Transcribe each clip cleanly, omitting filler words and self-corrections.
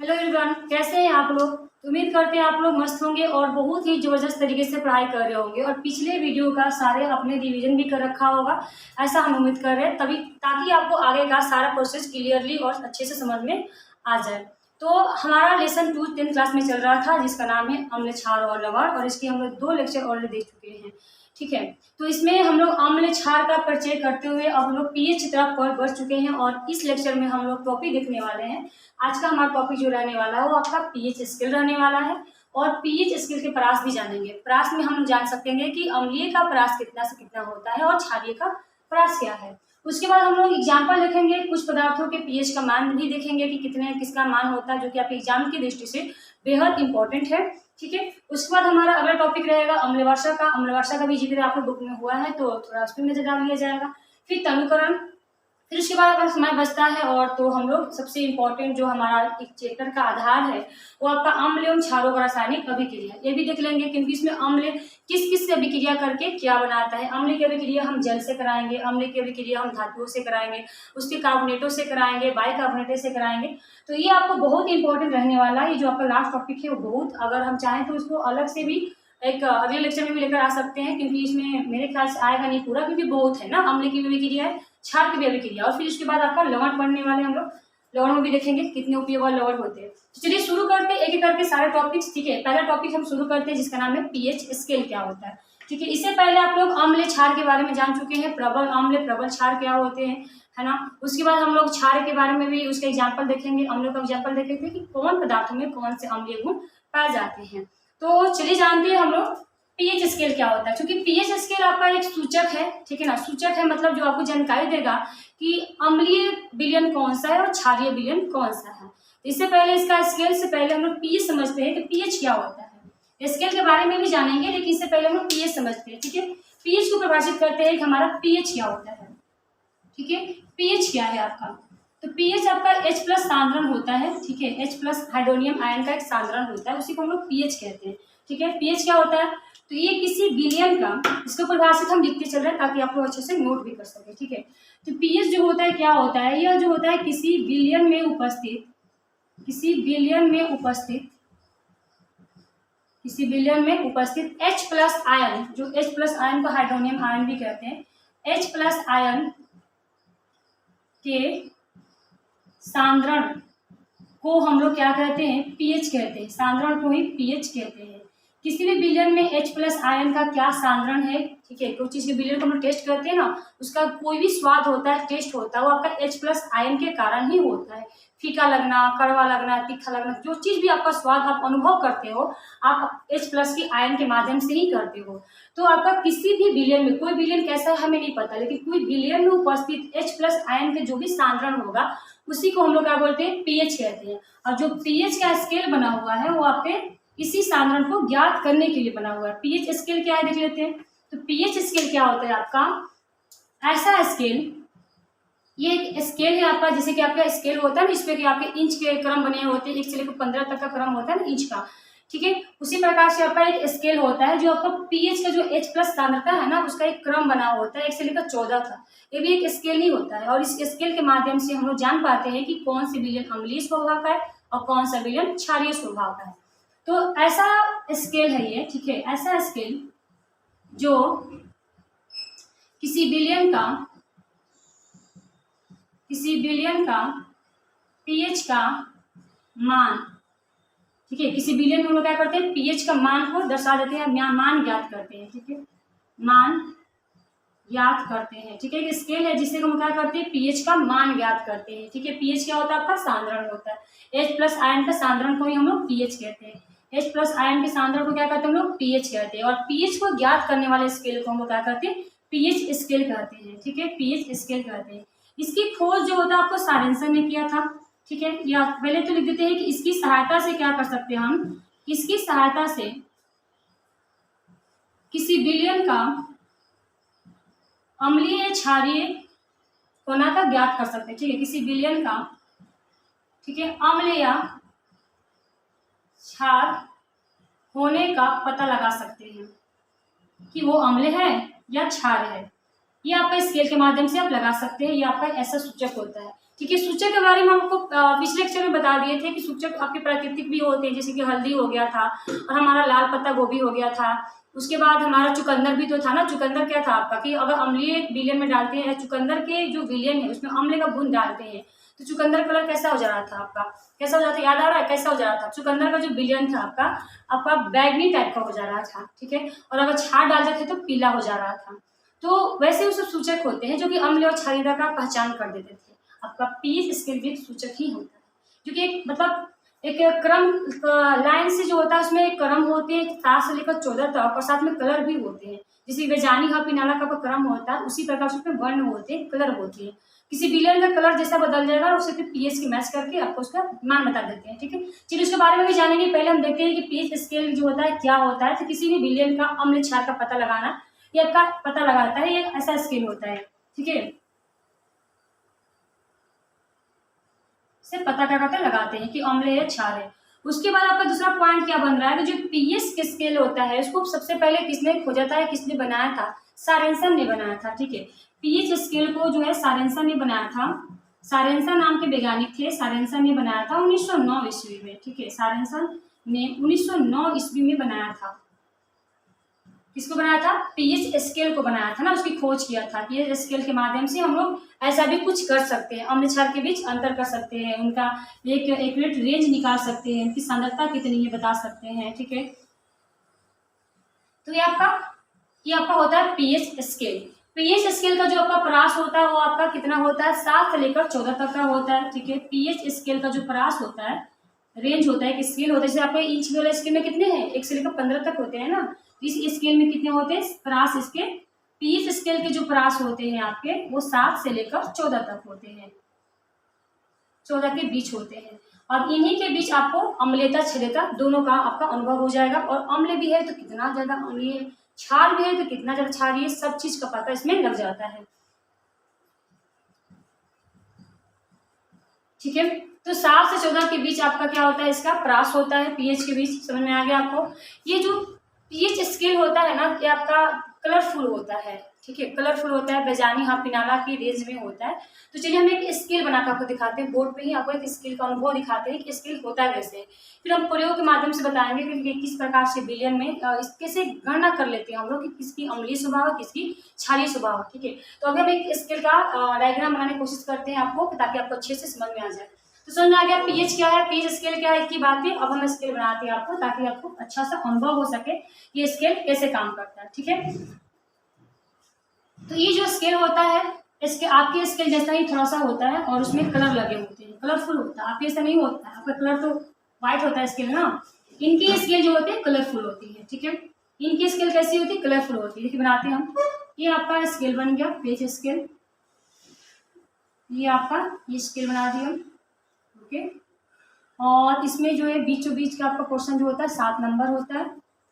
Hello everyone, कैसे हैं आप लोग। उम्मीद करते हैं आप लोग मस्त होंगे और बहुत ही ज़बरदस्त तरीके से पढ़ाई कर रहे होंगे और पिछले वीडियो का सारे अपने रिवीजन भी कर रखा होगा, ऐसा हम उम्मीद कर रहे हैं, तभी ताकि आपको आगे का सारा प्रोसेस क्लियरली और अच्छे से समझ में आ जाए। तो हमारा लेसन 2 10th क्लास में चल रहा था, जिसका नाम है अम्ल क्षार और लवण, और इसके हम लोग 2 लेक्चर ऑलरेडी देख चुके हैं। ठीक है, तो इसमें हम लोग अम्ल क्षार का परिचय करते हुए अब हम लोग पीएच की तरफ बढ़ चुके हैं और इस लेक्चर में हम लोग टॉपिक देखने वाले हैं। आज का हमारा टॉपिक जो रहने वाला है वो आपका पीएच स्केल रहने वाला है और पीएच स्केल के परास भी जानेंगे। परास में हम जान सकेंगे कि अम्लीय का परास कितना से कितना होता है और क्षारीय का परास क्या है। उसके बाद हम लोग एग्जाम्पल देखेंगे, कुछ पदार्थों के पीएच का मान भी देखेंगे कि कितने किसका मान होता है, जो कि आपके एग्जाम की दृष्टि से बेहद इंपॉर्टेंट है। ठीक है, उसके बाद हमारा अगला टॉपिक रहेगा अम्ल वर्षा का। अम्ल वर्षा का भी जिक्र आपको बुक में हुआ है, तो थोड़ा उस पर नजर डाल लिया जाएगा। फिर तनुकरण, फिर उसके बाद अगर समय बचता है और तो हम लोग सबसे इम्पोर्टेंट जो हमारा एक चैप्टर का आधार है वो आपका अम्ल एवं क्षारों का रासायनिक अभिक्रिया, ये भी देख लेंगे, क्योंकि इसमें अम्ल किस किस से अभिक्रिया करके क्या बनाता है। अम्ल की अभिक्रिया हम जल से कराएंगे, अम्ल की अभिक्रिया हम धातुओं से कराएंगे, उसके कार्बोनेटों से कराएंगे, बाइकार्बोनेटों से कराएंगे। तो ये आपको बहुत इंपॉर्टेंट रहने वाला है। ये जो आपका लास्ट टॉपिक है वो बहुत, अगर हम चाहें तो इसको अलग से भी एक अगले लेक्चर में भी लेकर आ सकते हैं, क्योंकि इसमें मेरे ख्याल से आएगा नहीं पूरा, क्योंकि बहुत है ना। अम्ल की भी अभिक्रिया है, क्षार की भी अभिक्रिया, और फिर उसके बाद आपका लवण पढ़ने वाले हम लोग। लवण में भी देखेंगे कितने उपयोगी लवण होते हैं। तो चलिए शुरू करते हैं एक एक करके सारे टॉपिक्स। ठीक है, पहला टॉपिक हम शुरू करते हैं जिसका नाम है पीएच स्केल क्या होता है। ठीक है, इससे पहले आप लोग अम्ल क्षार के बारे में जान चुके हैं, प्रबल अम्ल प्रबल क्षार क्या होते हैं, है ना। उसके बाद हम लोग क्षार के बारे में भी उसका एग्जाम्पल देखेंगे, अम्लों का एग्जाम्पल देखेंगे कि कौन पदार्थों में कौन से अम्लीय गुण पाए जाते हैं। तो चलिए जानते हैं हम लोग पीएच स्केल क्या होता है। क्योंकि पीएच स्केल आपका एक सूचक है, ठीक है ना। सूचक है मतलब जो आपको जानकारी देगा कि अम्लीय विलयन कौन सा है और क्षारीय विलयन कौन सा है। इससे पहले इसका स्केल से पहले हम लोग पीएच समझते हैं कि पीएच क्या होता है। स्केल के बारे में भी जानेंगे, लेकिन इससे पहले हम लोग पीएच समझते हैं। ठीक है, पीएच को परिभाषित करते हैं कि हमारा पीएच क्या होता है। ठीक है, पीएच क्या है आपका, तो पीएच आपका H+ सांद्रण होता है। ठीक है, H+ हाइड्रोनियम आयन का एक सांद्रण होता है, उसी को हम लोग पीएच कहते हैं। ठीक है, पीएच क्या होता है, तो ये किसी विलयन का, इसको परिभाषित हम लिखते चल रहे हैं ताकि आप लोग अच्छे से नोट भी कर सके। ठीक है, तो पीएच जो होता है क्या होता है, यह जो होता है किसी विलयन में उपस्थित H+ आयन, जो H+ आयन को हाइड्रोनियम आयन भी कहते हैं, H+ आयन के सांद्रण को हम लोग क्या कहते हैं, पीएच कहते हैं। सांद्रण को ही पीएच कहते हैं। किसी भी विलयन में H+ आयन का क्या सांद्रण है, ठीक है, कोई चीज के विलयन को हम लोग टेस्ट करते हैं ना, उसका कोई भी स्वाद होता है, टेस्ट होता है, वो आपका H+ आयन के कारण ही होता है। फीका लगना, कड़वा लगना, तीखा लगना, जो चीज भी आपका स्वाद आप अनुभव करते हो, आप H+ की आयन के माध्यम से ही करते हो। तो आपका किसी भी विलयन में, कोई विलयन कैसा है हमें नहीं पता, लेकिन कोई विलयन में उपस्थित H+ आयन के जो भी सांद्रण होगा उसी को हम लोग क्या बोलते हैं, पीएच कहते हैं। और जो पीएच का स्केल बना हुआ है वो आपके इसी सांद्रण को ज्ञात करने के लिए बना हुआ है। पीएच स्केल क्या है देख लेते हैं। तो पीएच स्केल क्या होता है आपका, ऐसा स्केल, ये एक स्केल है आपका, जैसे कि आपका स्केल होता है ना, इसपे कि आपके इंच के क्रम बने होते हैं, 1 से लेकर 15 तक का क्रम होता है ना इंच का। ठीक है, उसी प्रकार से आपका एक स्केल होता है जो आपका पीएच का जो H+ सांद्रता है ना, उसका एक क्रम बना होता है 1 से लेकर 14 तक। ये भी एक स्केल ही होता है, और इस स्केल के माध्यम से हम लोग जान पाते हैं कि कौन सी विलयन अम्लीय स्वभाव का है और कौन सा विलयन क्षारीय स्वभाव का है। तो ऐसा स्केल है ये। ठीक है, ऐसा स्केल जो किसी विलयन का पीएच का मान, ठीक है, किसी विलयन में हम लोग क्या करते हैं, पीएच का मान को दर्शा देते हैं, मान ज्ञात करते हैं। ठीक है, मान ज्ञात करते हैं। ठीक है, एक स्केल है जिससे हम क्या करते हैं, पीएच का मान ज्ञात करते हैं। ठीक है, पीएच क्या होता है आपका, सांद्रण होता है। H+ आयन का सांद्रण को ही हम लोग पीएच कहते हैं। H+ आयन के सांद्रण को क्या कहते हैं हम लोग, पीएच कहते हैं। और पीएच को ज्ञात करने वाले स्केल को हम लोग क्या कहते हैं, पीएच स्केल कहते हैं। ठीक है, पीएच स्केल कहते हैं। इसकी खोज जो होता है आपको सॉरेनसन ने किया था। ठीक है, या पहले तो लिख देते हैं कि इसकी सहायता से क्या कर सकते हैं हम, इसकी सहायता से किसी विलयन का अम्लीय क्षारीय होना का ज्ञात कर सकते हैं। ठीक है, किसी विलयन का, ठीक है, अम्ल या क्षार होने का पता लगा सकते हैं कि वो अम्ल है या क्षार है। ये आपका स्केल के माध्यम से आप लगा सकते हैं, ये आपका ऐसा सूचक होता है। ठीक है। सूचक के बारे में हमको पिछले लेक्चर में बता दिए थे कि सूचक आपके प्राकृतिक भी होते हैं, जैसे कि हल्दी हो गया था और हमारा लाल पत्ता गोभी हो गया था। उसके बाद हमारा चुकंदर भी तो था ना। चुकंदर क्या था आपका कि अगर अम्लीय विलयन में डालते हैं, चुकंदर के जो विलयन है उसमें अम्ल का गुण डालते हैं तो चुकंदर कलर कैसा हो जा रहा था आपका, कैसा हो जाता है, याद आ रहा है कैसा हो जा रहा था? चुकंदर का जो विलयन था आपका बैगनी टाइप का हो जा रहा था, ठीक है। और अगर क्षार डालते थे तो पीला हो जा रहा था। तो वैसे वो सब सूचक होते हैं जो कि अम्ल और क्षारीयता का पहचान कर देते थे। आपका पीएच स्केल भी एक सूचक ही होता है, क्योंकि एक मतलब एक क्रम लाइन से जो होता है उसमें एक क्रम होते हैं 7 से लेकर 14 तक, और साथ में कलर भी होते हैं। जैसे बेजानी हा पिनाला का क्रम होता है उसी प्रकार से उसमें वर्ण होते हैं, कलर होते हैं। किसी विलयन का कलर जैसा बदल जाएगा और उसे फिर पीएच की मैच करके आपको उसका मान बता देते हैं, ठीक है। चलिए उसके बारे में भी जानेंगे। पहले हम देखते हैं कि पीएच स्केल जो होता है क्या होता है। तो किसी भी विलयन का अम्ल क्षार का पता लगाना, ये आपका पता लगाता है, ये ऐसा स्केल होता है, ठीक है। से पता क्या करते हैं, लगाते हैं कि अम्ल है क्षार है। उसके बाद आपका दूसरा पॉइंट क्या बन रहा है कि जो पीएच के स्केल होता है उसको सबसे पहले किसने खोजा था, किसने बनाया था? सोरेनसन ने बनाया था, ठीक है। पीएच स्केल को जो है सोरेनसन ने बनाया था। सोरेनसन नाम के वैज्ञानिक थे, सोरेनसन ने बनाया था 1909 ईस्वी में, ठीक है। सोरेनसन ने 1909 ईस्वी में बनाया था। किसको बनाया था? पीएच स्केल को बनाया था ना, उसकी खोज किया था। पीएच स्केल के माध्यम से हम लोग ऐसा भी कुछ कर सकते हैं, अम्ल क्षार के बीच अंतर कर सकते हैं, उनका एक एक्यूरेट रेंज निकाल सकते हैं, उनकी सांद्रता कितनी है बता सकते हैं, ठीक है। तो ये आपका होता है पीएच स्केल। पीएच स्केल का जो आपका परास होता है वो आपका कितना होता है? 7 से लेकर 14 तक का होता है, ठीक है। पीएच स्केल का जो परास होता है, रेंज होता है, एक स्केल होता है। जैसे आपको इंच वाला स्केल में कितने हैं? 1 से लेकर 15 तक होते हैं ना। इस स्केल में कितने होते हैं परास? इसके पीएच स्केल के जो परास होते हैं आपके वो 7 से लेकर 14 तक होते हैं, 14 के बीच होते हैं। और इन्हीं के बीच आपको अम्लीयता क्षारीयता दोनों का आपका अनुभव हो जाएगा। और अम्ल भी है तो कितना ज्यादा अम्लीय, क्षार भी है तो कितना ज्यादा क्षारीय, सब चीज का पता इसमें लग जाता है, ठीक है। तो 7 से 14 के बीच आपका क्या होता है? इसका परास होता है पीएच के बीच। समझ में आ गया आपको? ये जो पीएच स्केल होता है ना, ये आपका कलरफुल होता है, ठीक है। कलरफुल होता है, बेजानी हा पिनाला की रेंज में होता है। तो चलिए हम एक स्केल बनाकर आपको दिखाते हैं, बोर्ड पे ही आपको एक स्केल का अनुभव दिखाते हैं कि स्केल होता है कैसे। फिर हम प्रयोग के माध्यम से बताएंगे कि किस प्रकार से विलयन में कैसे गणना कर लेते हैं हम लोग कि किसकी अम्लीय स्वभाव है, किसकी क्षारीय स्वभाव है, ठीक है। तो अभी हम एक स्केल का डायग्राम बनाने की कोशिश करते हैं आपको, ताकि आपको अच्छे से समझ में आ जाए। तो समझ में आ गया पीएच क्या है, पीएच स्केल क्या है, इसकी बात है। अब हम स्केल बनाते हैं आपको, ताकि आपको अच्छा सा अनुभव हो सके ये स्केल कैसे काम करता है, ठीक है। तो ये जो स्केल होता है, इसके आपके स्केल जैसा ही थोड़ा सा होता है और उसमें कलर लगे होते हैं, कलरफुल होता है। आपके ऐसा नहीं होता है, आपका कलर तो व्हाइट होता है स्केल ना। इनकी स्केल जो होती है कलरफुल होती है, ठीक है। इनकी स्केल कैसी होती है? कलरफुल होती है। देखिए बनाते हैं हम। ये आपका स्केल बन गया, पेज स्केल। ये आपका ये स्केल बना दिया हम, ओके। और इसमें जो है बीचों बीच का आपका पोर्शन जो होता है 7 नंबर होता है।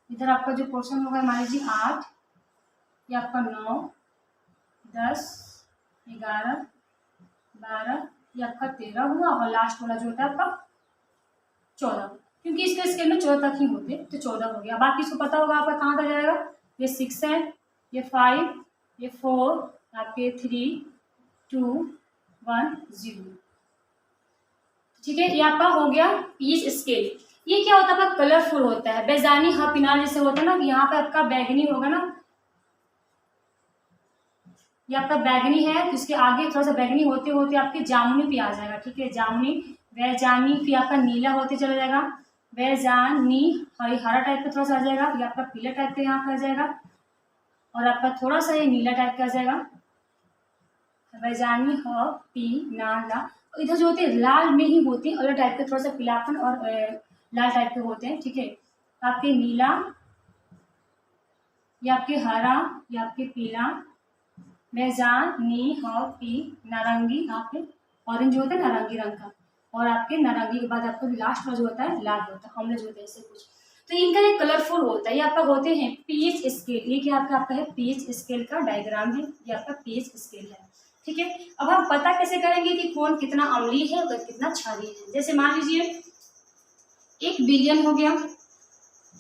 इधर आपका जो पोर्शन होगा मान लीजिए 8, ये आपका 9, 10, 11, 12, ये आपका 13 हुआ। और लास्ट वाला जो होता है आपका 14, क्योंकि इसके स्केल में 14 तक ही होते तो 14 हो गया। बाकी इसको पता होगा आपका कहाँ तक जाएगा। ये 6 है, ये 5, ये 4, आपके 3, 2, 1, 0, ठीक है। ये आपका हो गया पीएच स्केल। ये क्या होता है आपका? कलरफुल होता है, बेजानी हा पिनाल जैसे होता है ना, कि यहाँ पे आपका बैगनी होगा ना, ये आपका बैगनी है तो इसके आगे थोड़ा सा बैगनी होते होते आपके जामुनी पे आ जाएगा, ठीक है। जामुनी, बैजानी, फिर आपका नीला होते चला जाएगा, बैजानी, हरा टाइप का थोड़ा सा आ जाएगा, ये आपका पीला टाइप का यहाँ पे आ जाएगा, और आपका थोड़ा सा ये नीला टाइप का आ जाएगा, बैजानी ह पी ना ला। इधर जो होते हैं लाल में ही होते हैं, अलग टाइप के, थोड़ा सा पीलापन और लाल टाइप के होते हैं, ठीक है। आपके नीला, ये आपके हरा, ये आपके पीला, मैजान नी ह पी, नारंगी, यहाँ पे ऑरेंज होता है नारंगी रंग का, और आपके नारंगी के बाद आपको लास्ट में जो होता है लाल होता है, अम्ल जो होता है इससे कुछ। तो इनका ये कलरफुल होता है। ये आपका होते हैं पीएच स्केल। ये क्या आपका है? पीएच स्केल का डायग्राम है, ये आपका पीएच स्केल है, ठीक है। अब हम पता कैसे करेंगे कि कौन कितना अम्लीय है और कितना क्षारीय है। जैसे मान लीजिए एक विलयन हो गया,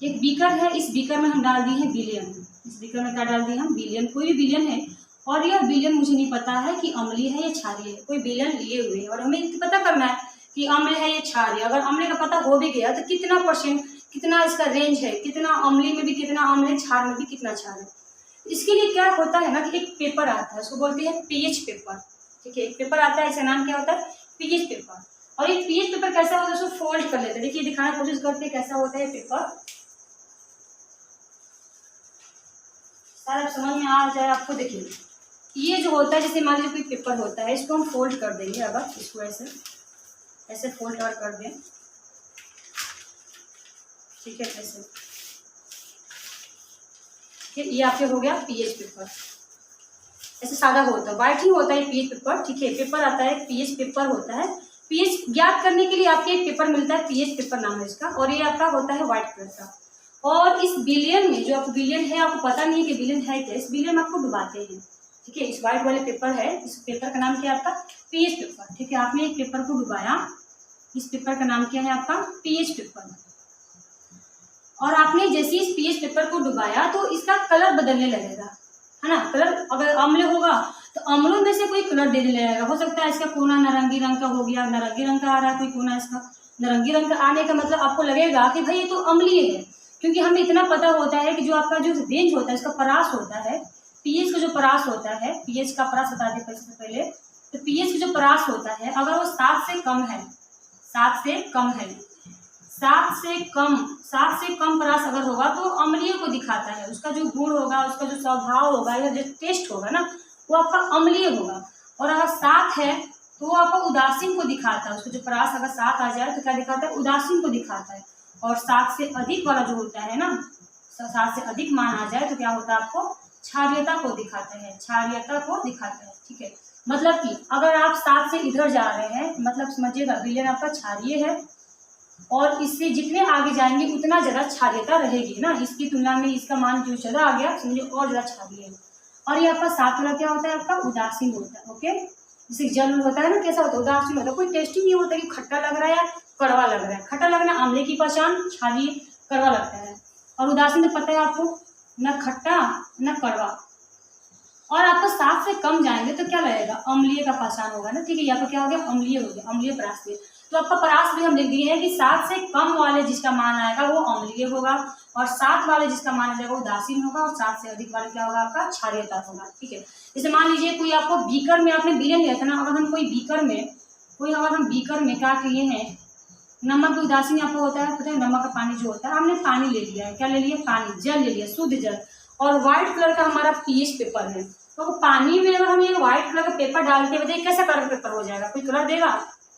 एक बीकर है, इस बीकर में हम डाल दिए हैं विलयन। इस बीकर में क्या डाल दिए हम? विलयन। कोई भी विलयन है और यह विलयन मुझे नहीं पता है कि अम्लीय है या क्षारीय है, कोई विलयन लिए हुए है और हमें पता करना है कि अम्ल है या क्षारीय। अगर अम्ल का पता हो भी गया तो कितना परसेंट, कितना इसका रेंज है, कितना अम्लीय में भी कितना अम्ल है, क्षार में भी कितना क्षार है। इसके लिए क्या होता है ना कि एक पेपर आता है, उसको बोलते हैं पीएच पेपर। ठीक है, एक पेपर आता है, इसका नाम क्या होता है, पीएच पेपर। और ये पीएच पेपर कैसा होता है, उसको फोल्ड कर लेते हैं। देखिए दिखाने की कोशिश करते हैं कैसा होता है पेपर, शायद समझ में आ जाए आपको। देखिए ये जो होता है, जैसे मान लीजिए कोई पेपर होता है, इसको हम फोल्ड कर देंगे। अगर इसको ऐसे ऐसे फोल्ड कर दें, ठीक है, ऐसे, ठीक है, ये आपके हो गया पीएच पेपर। ऐसे सादा होता है, व्हाइट ही होता है पीएच पेपर। ठीक है, पेपर आता है, पीएच पेपर होता है। पीएच ज्ञात करने के लिए आपको एक पेपर मिलता है, पीएच पेपर नाम है इसका, और ये आपका होता है व्हाइट कलर का। और इस विलयन में, जो आपको विलयन है, आपको पता नहीं है कि विलयन है क्या, इस विलयन में आपको डुबाते हैं। ठीक है, इस व्हाइट वाले पेपर है, इस पेपर का नाम क्या है आपका, पीएच पेपर। ठीक है, आपने एक पेपर को डुबाया, इस पेपर का नाम क्या है आपका, पीएच पेपर। और आपने जैसे इस पीएच पेपर को डुबाया तो इसका कलर बदलने लगेगा, है ना। कलर अगर अम्ल होगा तो अम्लों में से कोई कलर देने लगेगा। हो सकता है इसका कोना नारंगी रंग का हो गया, नारंगी रंग का आ रहा है कोई कोना, इसका नारंगी रंग का आने का मतलब आपको लगेगा कि भाई ये तो अम्लीय है। क्योंकि हमें इतना पता होता है कि जो आपका जो रेंज होता है, इसका परास होता है, पीएच का जो परास होता है, पीएच का परास बता दें पहले। तो पीएच का जो परास होता है, अगर वो 7 से कम है, 7 से कम है, 7 से कम परास अगर होगा तो अम्लीय को दिखाता है। उसका जो गुण होगा, उसका जो स्वभाव होगा या जो टेस्ट होगा ना, वो आपका अम्लीय होगा। और अगर 7 है तो वो आपका उदासीन को दिखाता है। उसका जो परास अगर 7 आ जाए तो क्या दिखाता है, उदासीन को दिखाता है। और 7 से अधिक वाला जो होता है ना, 7 से अधिक मान आ जाए तो क्या होता है, आपको क्षारीयता को दिखाता है, क्षारीयता को दिखाता है। ठीक है, मतलब कि अगर आप 7 से इधर जा रहे हैं, मतलब समझिएगा विलयन आपका क्षारीय है, और इससे जितने आगे जाएंगे उतना ज़्यादा क्षारीयता रहेगी ना, इसकी तुलना में इसका मान जो ज़्यादा आ गया, समझिए और ज़्यादा क्षारीय है। और ये आपका 7 वाला क्या होता है, आपका उदासीन होता है। ओके, जैसे जल होता है ना, कैसा होता है, उदासीन होता है, कोई टेस्टी नहीं होता कि खट्टा लग रहा है या कड़वा लग रहा है। खट्टा लगना आंवले की पहचान, क्षारीय कड़वा लगता है। और उदासीन तो पता है आपको, न खट्टा न कड़वा। और आपको 7 से कम जाएंगे तो क्या लगेगा, अम्लीय का पहचान होगा ना। ठीक है, यहाँ पर क्या हो गया, अम्लीय हो गया, अम्लीय परास में। तो आपका परास भी हम लिख दिए हैं कि 7 से कम वाले जिसका मान आएगा वो अम्लीय होगा, और 7 वाले जिसका मान आ जाएगा वो उदासीन होगा, और 7 से अधिक वाले क्या होगा, आपका क्षारीयता होगा। ठीक है, जैसे मान लीजिए कोई आपको बीकर में आपने विलयन लिया था ना, अगर हम बीकर में क्या किए हैं, नमक उदासीन आपको होता है, पता है, नमक का पानी जो होता है, हमने पानी ले लिया है, क्या ले लिया, पानी, जल ले लिया, शुद्ध जल, और व्हाइट कलर का हमारा पीएच पेपर है। तो पानी में अगर हम ये व्हाइट कलर का पेपर डालते हैं, बताइए कैसा कलर पेपर हो जाएगा, कोई कलर देगा,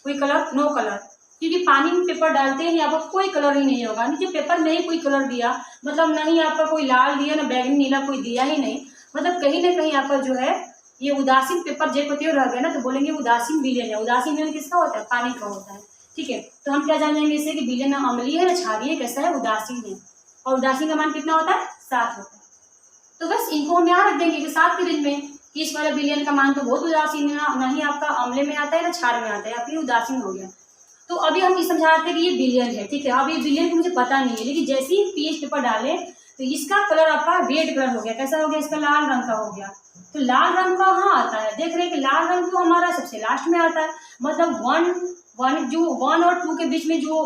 कोई कलर, नो कलर। क्योंकि पानी में पेपर डालते हैं यहाँ पर कोई कलर ही नहीं होगा। नीचे पेपर में ही कोई कलर दिया, मतलब नहीं आपका कोई लाल दिया, ना बैगनी नीला कोई दिया ही नहीं, मतलब कहीं ना कहीं आपका जो है ये उदासीन पेपर जे पति रह गए ना, तो बोलेंगे उदासीन विलयन है। उदासीन विलयन किसका होता है, पानी का होता है। ठीक है, तो हम क्या जान जाएंगे इससे कि विलयन अम्लीय है ना क्षारीय, कैसा है, उदासीन है। और उदासीन का मान कितना होता है, 7 होता है। तो बस इनको हम यहाँ रख देंगे कि 7 के रेंज में, कि इस वाला विलयन का मान तो बहुत उदासीन है ना, नहीं आपका अम्ले में आता है ना क्षार में आता है, आपकी उदासीन हो गया। तो अभी हम ये समझा रहे थे कि ये विलयन है। ठीक है, अब ये विलयन को मुझे पता नहीं है, लेकिन जैसे ही पीएच पेपर डाले तो इसका कलर आपका रेड कलर हो गया, कैसा हो गया, इसका लाल रंग का हो गया। तो लाल रंग कहाँ आता है, देख रहे हैं कि लाल रंग तो हमारा सबसे लास्ट में आता है, मतलब 1 और 2 के बीच में जो,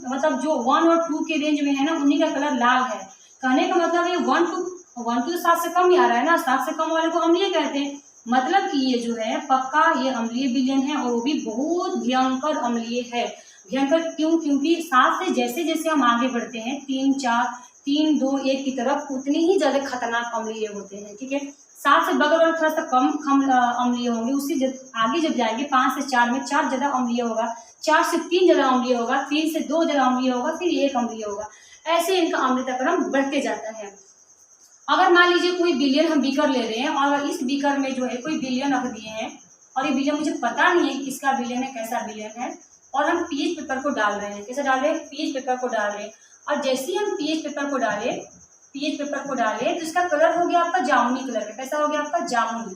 मतलब जो 1 और 2 के रेंज में है ना, उन्हीं का कलर लाल है। कहने का मतलब ये 1 to 7 से कम ही आ रहा है ना, 7 से कम वाले को अम्लीय कहते हैं। मतलब कि ये जो है पक्का ये अम्लीय विलयन है, और वो भी बहुत भयंकर अम्लीय है। भयंकर क्यों, क्योंकि 7 से जैसे जैसे हम आगे बढ़ते हैं 3, 4, 3, 2, 1 की तरफ, उतने ही ज़्यादा खतरनाक अम्लीय होते हैं। ठीक है, 7 से बगल वाले थोड़ा सा कम अम्लीय होंगे, उससे आगे जब जाएंगे 5 से 4 में 4 ज़्यादा अम्लीय होगा, 4 से 3 ज़्यादा अम्लीय होगा, 3 से 2 ज़्यादा अम्लीय होगा, फिर 1 अम्लीय होगा। ऐसे इनका अम्लीयता क्रम बढ़ते जाता है। अगर मान लीजिए कोई विलयन हम बीकर ले रहे हैं, और इस बीकर में जो है कोई विलयन रख दिए हैं, और ये विलयन मुझे पता नहीं है कि किसका विलयन है, कैसा विलयन है, और हम पीएच पेपर को डाल रहे हैं, कैसे डाल रहे हैं, पीएच पेपर को डाल रहे हैं। और जैसे ही हम पीएच पेपर को डाले तो इसका कलर हो गया आपका जामुनी कलर का, कैसा हो गया आपका, जामुनी।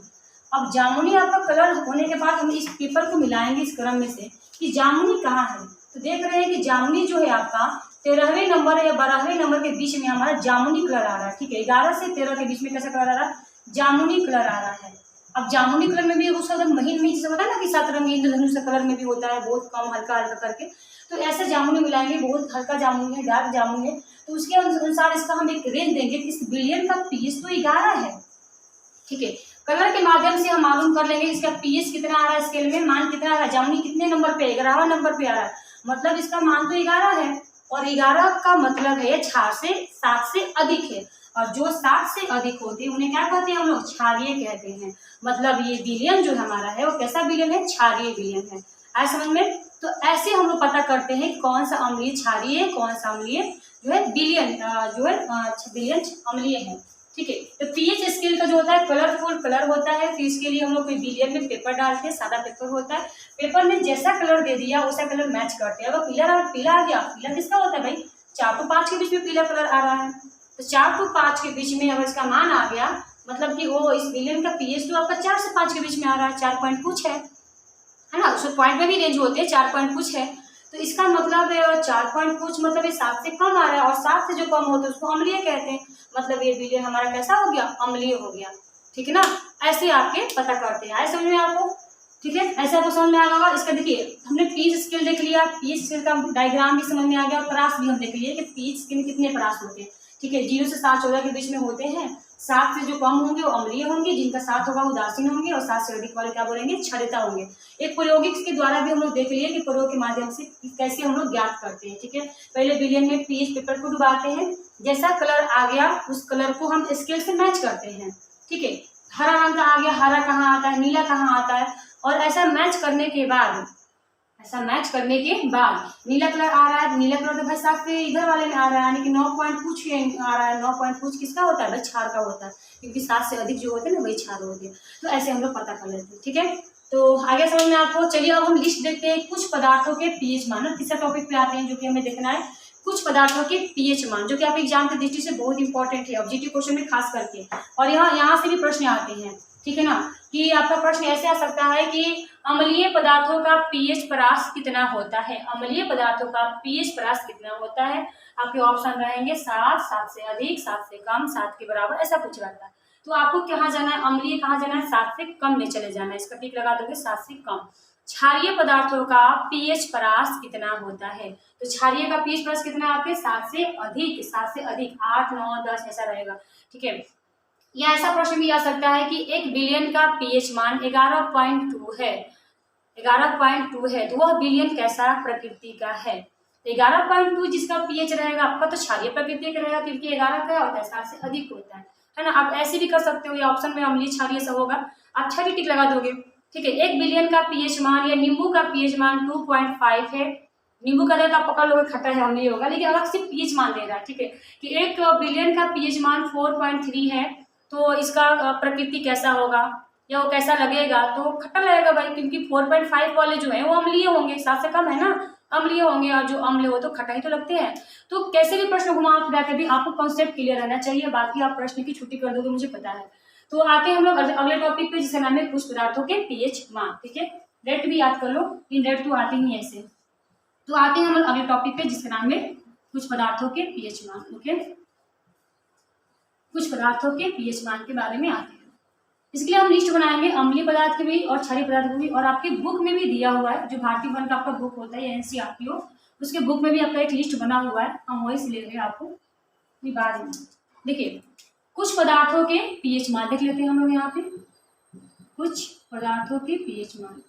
अब जामुनी आपका कलर होने के बाद हम इस पेपर को मिलाएंगे इस क्रम में से कि जामुनी कहाँ है। तो देख रहे हैं कि जामुनी जो है आपका 13वें नंबर या 12वें नंबर के बीच में हमारा जामुनी कलर आ रहा है। ठीक है, 11 से 13 के बीच में कैसा कलर आ रहा है, जामुनी कलर आ रहा है। अब जामुनी कलर में भी उसका अगर महीन में जैसे होता है ना कि सतरंगी इंद्रधनुष कलर में भी होता है, बहुत कम हल्का हल्का करके, तो ऐसे जामुनी मिलाएंगे, बहुत हल्का जामुनी है, डार्क जामुनी है, तो उसके अनुसार इसका हम एक रेंज देंगे कि इस बिलियन का पीएच तो 11 है। ठीक है, कलर के माध्यम से हम मालूम कर लेंगे इसका पीएच कितना आ रहा है, स्केल में मान कितना आ रहा है। जामुनी कितने नंबर पे, 11वां नंबर पे आ रहा है, मतलब इसका मान तो 11 है, और 11 का मतलब है 7 से अधिक है, और जो 7 से अधिक होते हैं उन्हें क्या कहते हैं हम लोग, क्षारीय कहते हैं। मतलब ये बिलियन जो हमारा है वो कैसा बिलियन है, क्षारीय बिलियन है। आए समझ में? तो ऐसे हम लोग पता करते हैं कौन सा अम्लीय क्षारीय है, कौन सा अम्लीय जो है बिलियन जो है बिलियन अम्लीय है। ठीक है, तो पीएच स्केल का जो होता है कलरफुल कलर होता है, तो इसके लिए हम लोग कोई बिलियन में पेपर डालते हैं, सादा पेपर होता है, पेपर में जैसा कलर दे दिया वैसा कलर मैच करते हैं। अगर पीला आ गया, पीला किसका होता है भाई, 4 to 5 के बीच में पीला कलर आ रहा है, तो 4 to 5 के बीच में अगर इसका मान आ गया, मतलब कि वो इस बिलियन का पीएच तो आपका 4 से 5 के बीच में आ रहा है, 4 पॉइंट कुछ है ना, उसमें पॉइंट में भी रेंज होते हैं, 4 पॉइंट कुछ है, तो इसका मतलब 4 पॉइंट कुछ मतलब ये 7 से कम आ रहा है, और 7 से जो कम होता है उसको अम्लीय कहते हैं, मतलब ये बिलियन हमारा कैसा हो गया, अम्लीय हो गया। ठीक है ना, ऐसे आपके पता करते हैं। आए समझ में आपको? ठीक है, ऐसे आपको समझ में आ गया। इसका देखिए हमने पीच स्केल देख लिया, पीच स्केल का डायग्राम भी समझ में आ गया, और परास भी हम देख लिए कि पीच स्केल में कितने परास होते हैं। ठीक है, 0 से 7 14 के बीच में होते हैं, 7 से जो कम होंगे वो अम्लीय होंगे, जिनका 7 होगा उदासीन होंगे, और 7 से अधिक वाले क्या बोलेंगे, क्षारीयता होंगे। एक प्रयोगिक के द्वारा भी हम लोग देख लिए कि प्रयोग के माध्यम से कैसे हम लोग ज्ञात करते हैं। ठीक है, पहले बिलियन में पीएच पेपर को डुबाते हैं, जैसा कलर आ गया उस कलर को हम स्केल से मैच करते हैं। ठीक है, हरा रंग का आ गया, हरा कहाँ आता है, नीला कहाँ आता है, और ऐसा मैच करने के बाद नीला कलर आ रहा है, नीला कलर तो भाई साफ पे इधर वाले में आ रहा है, यानी कि 9 पॉइंट कुछ आ रहा है, 9 पॉइंट कुछ किसका होता है भाई, क्षार का होता है, क्योंकि 7 से अधिक जो होते हैं ना वही क्षार होते हैं। तो ऐसे हम लोग पता कर लेते हैं। ठीक है, तो आगे समझ में आपको? चलिए अब हम लिस्ट देखते हैं कुछ पदार्थों के पीएच मान। तीसरा टॉपिक पे आते हैं जो कि हमें देखना है कुछ पदार्थों के पीएच मान, जो कि आप एग्जाम की दृष्टि से बहुत इंपॉर्टेंट है, ऑब्जेक्टिव क्वेश्चन में खास करके, और यहाँ से भी प्रश्न आते हैं। ठीक है ना, कि आपका प्रश्न ऐसे आ सकता है कि अम्लीय पदार्थों का पीएच परास कितना होता है, अम्लीय पदार्थों का पीएच परास कितना होता है। आपके ऑप्शन रहेंगे 7, 7 से अधिक, 7 से कम, 7 के बराबर, ऐसा कुछ रहता है। तो आपको कहाँ जाना है, अम्लीय कहाँ जाना है, 7 से कम में चले जाना है, इसका टिक लगा दोगे 7 से कम। क्षारीय पदार्थों का पीएच परास कितना होता है, तो क्षारीय का पीएच परास कितना है आपके, 7 से अधिक, 7 से अधिक, 8, 9, 10 ऐसा रहेगा। ठीक है, या ऐसा प्रश्न भी आ सकता है कि 1 बिलियन का पीएच मान 11.2 है, 11.2 है, तो वह बिलियन कैसा प्रकृति का है। 11.2 जिसका पीएच रहेगा आपका तो क्षारीय प्रकृति का रहेगा, क्योंकि 11 क्या होता है, 7 से अधिक होता है ना। आप ऐसे भी कर सकते हो, या ऑप्शन में अम्लीय क्षारीय सब होगा, आप 6 टिक लगा दोगे। ठीक है, 1 बिलियन का पीएच मान, या नींबू का पीएच मान 2.5 है, नींबू का तो आप पकड़ लोगे खट्टा है अम्लीय होगा, लेकिन अलग से पीएच मान दे रहा है। ठीक है, कि 1 बिलियन का पीएच मान 4.3 है, तो इसका प्रकृति कैसा होगा या वो कैसा लगेगा, तो खट्टा लगेगा भाई, क्योंकि 4.5 वाले जो है वो अम्लीय होंगे, 7 से कम है ना, अम्लीय होंगे, और जो अम्ल हो तो खट्टा ही तो लगते हैं। तो कैसे भी प्रश्न घुमा फिरा के भी आपको कॉन्सेप्ट क्लियर रहना चाहिए, बाकी आप प्रश्न की छुट्टी कर दोगे मुझे पता है। तो आते हैं हम लोग अगले टॉपिक पे, जिसका नाम है कुछ पदार्थों के पीएच मान। ठीक है, रेट भी याद कर लो, इन रेट तो आते ही ऐसे। तो आते हैं हम लोग अगले टॉपिक पे, जिसका नाम है कुछ पदार्थों के पीएच मान। ओके, कुछ पदार्थों के पीएच मान के बारे में आते हैं। इसके लिए हम लिस्ट बनाएंगे अम्लीय पदार्थ की भी और क्षारीय पदार्थ की भी, और आपके बुक में भी दिया हुआ है, जो भारतीय वन का आपका बुक होता है एनसीईआरटी हो, उसके बुक में भी आपका एक लिस्ट बना हुआ है, हम वही से ले रहे हैं आपको बाद में। देखिए कुछ पदार्थों के पीएच मान देख लेते हैं हम लोग यहाँ पे, कुछ पदार्थों के पीएच मान।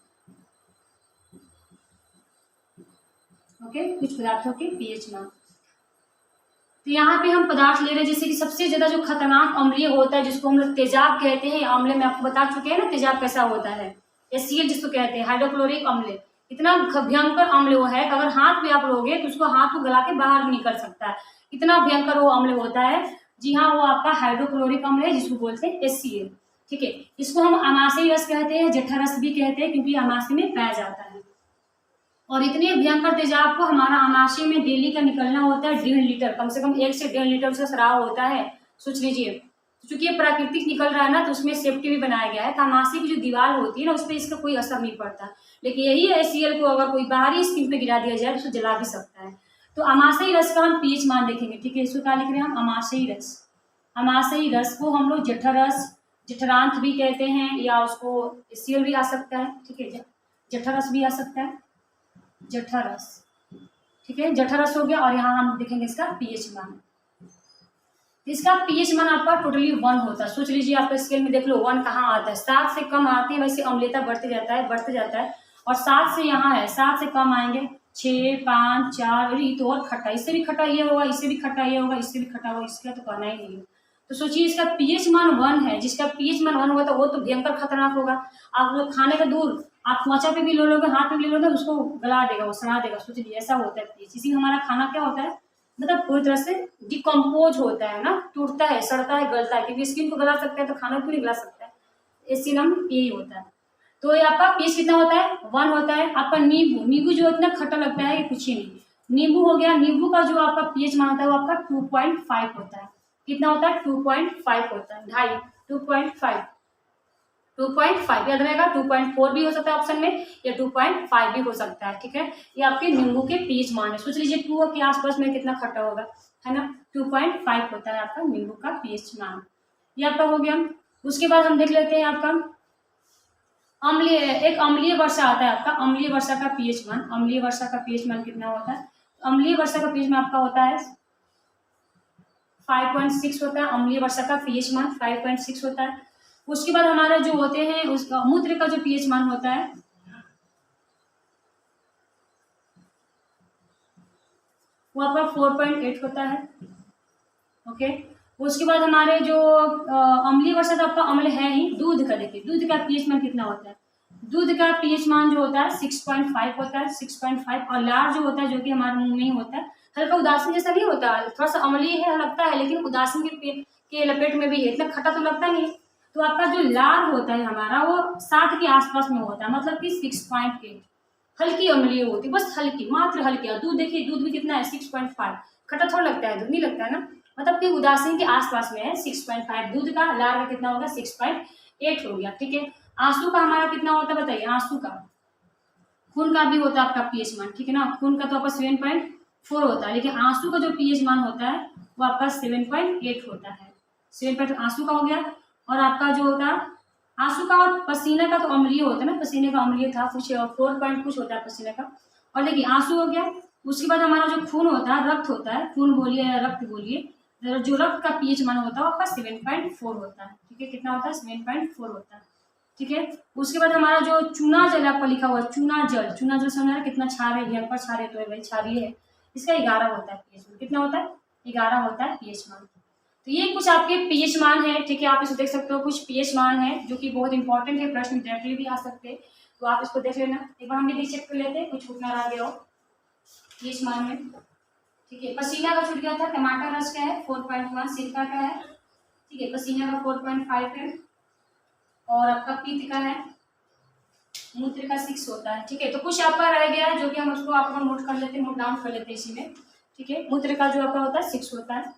ओके, कुछ पदार्थों के पीएच मान। तो यहाँ पे हम पदार्थ ले रहे हैं, जैसे कि सबसे ज्यादा जो खतरनाक अम्लीय होता है, जिसको हम लोग तेजाब कहते हैं, अम्ल में आपको बता चुके हैं ना तेजाब कैसा होता है, HCl जिसको कहते हैं, हाइड्रोक्लोरिक अम्ल। इतना भयंकर अम्ल वो है कि अगर हाथ में आप लोगे तो उसको हाथ को गला के बाहर भी निकल सकता है, इतना भयंकर वो अम्ल होता है। जी हाँ, वो आपका हाइड्रोक्लोरिक अम्ल है, जिसको बोलते हैं HCl। ठीक है, इसको हम अमाशयी रस कहते हैं, जठरस भी कहते हैं, क्योंकि अमाशय में पाया जाता है। और इतने भयंकर तेजाब को हमारा अमाशय में डेली का निकलना होता है 1.5 लीटर, कम से कम 1 से 1.5 लीटर उसका स्राव होता है, सोच लीजिए। चूंकि ये प्राकृतिक निकल रहा है ना, तो उसमें सेफ्टी भी बनाया गया है, तो अमाशय की जो दीवार होती है ना, उस पर इसका कोई असर नहीं पड़ता। लेकिन यही HCl को अगर कोई बाहरी स्किन पे गिरा दिया जाए तो उसे जला भी सकता है। तो अमाशयी रस का हम पीएच मान देखेंगे। ठीक है, इसको क्या लिख रहे हैं हम, अमाशयी रस। अमाशयी रस को हम लोग जठरस, जठरांत भी कहते हैं, या उसको सीएल भी आ सकता है, ठीक है, जठरस भी आ सकता है, जठरस, ठीक है, जठरस हो गया। और यहाँ हम देखेंगे इसका पीएच मान। इसका पीएच मान आपका टोटली 1 होता है। सोच लीजिए आपका स्केल में देख लो 1 कहाँ आता है, 7 से कम आते हैं वैसे अम्लता बढ़ते जाता है, बढ़ते जाता है। और 7 से यहाँ है, 7 से कम आएंगे 6, 5, 4, ये तो और खट्टा, इससे भी खट्टा ये होगा, इससे भी खट्टा ये होगा, इससे भी खट्टा होगा, इसका तो कहना ही नहीं है। तो सोचिए इसका पीएच मान 1 है, जिसका पीएच मान 1 होगा तो वो तो भयंकर खतरनाक होगा। आप लोग खाने का दूर, आप त्वचा पे भी ले लोगे, हाथ में भी ले लोगे, उसको गला देगा, वो सड़ा देगा। सोचिए ऐसा होता है पीएच। इसी हमारा खाना क्या होता है, मतलब पूरी तरह से डिकम्पोज होता है ना, टूटता है, सड़ता है, गलता है, क्योंकि स्किन को गला सकता है तो खाना क्यों नहीं गला सकता है, इससे नाम यही होता है। तो ये आपका पीएच कितना होता है, 1 होता है। आपका नींबू, नींबू जो इतना खट्टा लगता है कि कुछ ही नहीं। नींबू हो गया, नींबू का जो आपका पीएच मान होता है वो आपका 2.5 होता है। कितना होता है, 2.5 होता है, 2.5, 2.5, 2.5 याद रहेगा। 2.4 भी हो सकता है ऑप्शन में, या 2.5 भी हो सकता है, ठीक है। ये आपके नींबू के पीएच मान है। सोच लीजिए 2 के आसपास में कितना खट्टा होगा, है ना। 2.5 होता है आपका नींबू का पीएच मान। ये आपका हो गया। उसके बाद हम देख लेते हैं आपका अम्लीय, एक अम्लीय वर्षा आता है आपका, अम्लीय वर्षा का पीएच मान। अम्लीय वर्षा का पीएच मान कितना होता है, अम्लीय वर्षा का पीएच मान आपका होता है 5.6 होता है। अम्लीय वर्षा का पीएच मान 5.6 होता है। उसके बाद हमारा जो होते हैं उसका मूत्र का जो पीएच मान होता है वो आपका 4.8 होता है, ओके। उसके बाद हमारे जो अम्लीय वर्षा तो आपका अम्ल है ही। दूध का देखिए, दूध का पीएच मान कितना होता है, दूध का पीएच मान जो होता है 6.5 होता है, 6.5। और लार जो होता है जो कि हमारे मुंह में ही होता है, हल्का उदासीन जैसा नहीं होता, थोड़ा सा अम्लीय है लगता है, लेकिन उदासीन के लपेट में भी है, इतना खट्टा तो लगता नहीं। तो आपका जो लार होता है हमारा वो 7 के आसपास में होता है, मतलब कि 6.8। हल्की अम्लीय होती है, बस हल्की, मात्र हल्की। और दूध देखिए, दूध भी कितना है 6.5, खट्टा थोड़ा लगता है, दूध नहीं लगता है ना, मतलब कि उदासीन के आसपास में है 6.5 दूध का। लार का कितना होगा 6.8 हो गया, ठीक है। आंसू का हमारा कितना होता है बताइए, आंसू का, खून का भी होता है आपका पीएच मान, ठीक है ना। खून का तो आपका 7.4 होता है, लेकिन आंसू का जो पीएच मान होता है वो आपका 7.8 होता है। 7 आंसू का हो गया। और आपका जो होता है आंसू का और पसीने का तो अम्लीय होता है ना, पसीने का अम्लीय था कुछ 4 पॉइंट कुछ होता है पसीने का। और देखिए आंसू हो गया। उसके बाद हमारा जो खून होता है, रक्त होता है, खून बोलिए या रक्त बोलिए, जो रक्त का पीएच मान होता है आपका 7.4 होता है, ठीक है। कितना होता है 7.4 होता है, ठीक है। उसके बाद हमारा जो चूना जल आपका लिखा हुआ है, चूना जल, चूना जल समझ रहे कितना क्षार भयंकर क्षार है, तो भाई क्षारीय है। इसका 11 होता है पीएच मान। कितना होता है 11 होता है पीएच मान। तो ये कुछ आपके पीएच मान है, ठीक है। आप इसको देख सकते हो, कुछ पीएच मान है जो कि बहुत इंपॉर्टेंट है, प्रश्न डायरेक्टली भी आ सकते हैं, तो आप इसको देख लेना। एक बार हम भी चेक कर लेते हैं, कुछ छूटना रह गया हो पीएच मान में, ठीक है। पसीना का छूट गया था, टमाटर रस का है 4.1, सिरका का है, ठीक है, पसीना का 4.5 है, और आपका पित्त का है, मूत्र का 6 होता है, ठीक है। तो कुछ आपका रह गया है जो कि हम उसको आपका नोट कर लेते हैं, नोट डाउन कर लेते हैं इसी में, ठीक है। मूत्र का जो आपका होता है 6 होता है।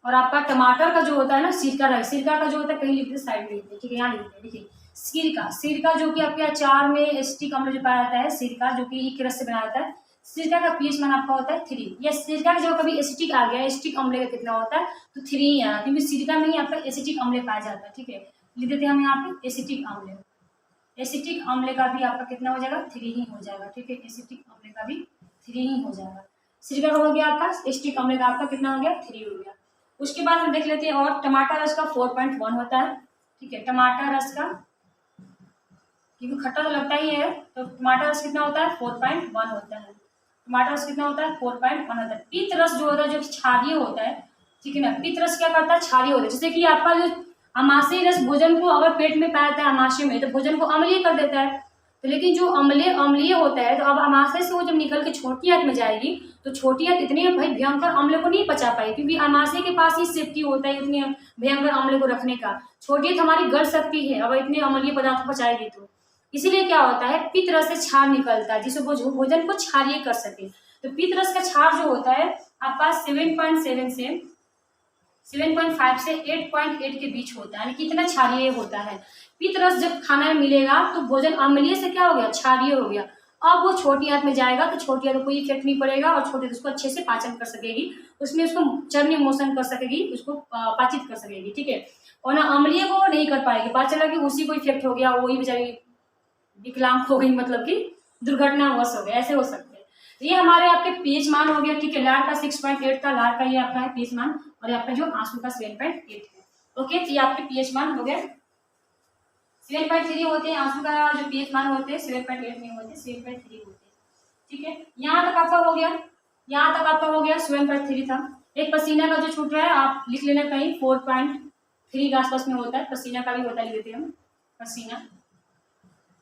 और आपका टमाटर का जो होता है ना, सिरका, सिरका का जो होता है कहीं लिखते साइड में लिखते हैं, ठीक है, यहाँ लिखते हैं, देखिए सिरका, सिरका जो कि आपके अचार में एसिटिक अम्ल जो पाया जाता है, सिरका जो कि एक रस से बनाया जाता है, सिरका का पीएच मान आपका होता है 3। या सिरका का जो कभी एसिटिक आ गया, एसिटिक अम्ल का कितना होता है तो 3 ही आया, क्योंकि सिरका में ही आपका एसिटिक अम्ल पाया जाता है, ठीक है। लिख देते हैं हम यहाँ पे एसिटिक अम्ल, एसिटिक अम्ल का भी आपका कितना हो जाएगा 3 ही हो जाएगा, ठीक है। एसिटिक अम्ल का भी 3 ही हो जाएगा। सिरका का हो गया आपका, एसिटिक अम्ल का आपका कितना हो गया 3 हो गया। उसके बाद हम देख लेते हैं और टमाटर रस का 4.1 होता है, ठीक है। टमाटर रस का, क्योंकि खट्टा तो लगता ही है, तो टमाटर रस कितना होता है 4.1 होता है। टमाटर रस कितना होता है 4.1 होता है। पित्त रस जो होता है जो क्षारीय होता है, ठीक है ना, पित्त रस क्या करता है क्षारीय होता है। जैसे कि आपका जो अमाशय रस भोजन को अगर पेट में पाया जाता है अमाशय में, तो भोजन को अम्लीय कर देता है। तो लेकिन जो अम्लीय होता है, तो अब अमाशय से वो जब निकल के छोटी आंत में जाएगी, तो छोटी आंत इतनी भाई भयंकर अम्ल को नहीं पचा पाएगी, क्योंकि अमाशय के पास ही सेफ्टी होता है इतने भयंकर अम्ल को रखने का। छोटी आंत हमारी गल सकती है अब इतने अम्लीय पदार्थ पचाएगी, तो इसीलिए क्या होता है पित्त रस से क्षार निकलता है, जिससे वो भोजन को क्षारीय कर सके। तो पित्त रस का क्षार जो होता है आपका 7.5 से 8.8 के बीच होता है, कितना क्षारीय होता है। पित्त रस जब खाना में मिलेगा तो भोजन अम्लीय से क्या हो गया क्षारीय हो गया। अब वो छोटी आंत में जाएगा तो छोटी आंत को कोई इफेक्ट नहीं पड़ेगा, और छोटी उसको अच्छे से पाचन कर सकेगी, उसमें उसको चर्नी मोशन कर सकेगी, उसको पाचित कर सकेगी, ठीक है। और ना अम्लीय को नहीं कर पाएगी, पता चला कि उसी को इफेक्ट हो गया, वही बेचारी विकलांग हो गई, मतलब कि दुर्घटनावश हो गया, ऐसे हो सकते हैं। ये हमारे आपके पीएच मान हो गया, ठीक है। लार का 6.8 था, लार का ये आपका है पीएच मान, और आपका जो आंसू का 7.8 है। ओके, तो ये आपके पीएच मान हो गया। 7.3 होते हैं आंसू का जो पीएच मान होते हैं, 7.8 नहीं होते, 7.3 होते हैं, ठीक है। यहाँ तक आपका हो गया, यहाँ तक आपका हो गया 7.3 था। एक पसीना का जो छूट रहा है आप लिख लेना कहीं 4.3 के आसपास में होता है, पसीना का भी होता है, लिख देते हैं हम।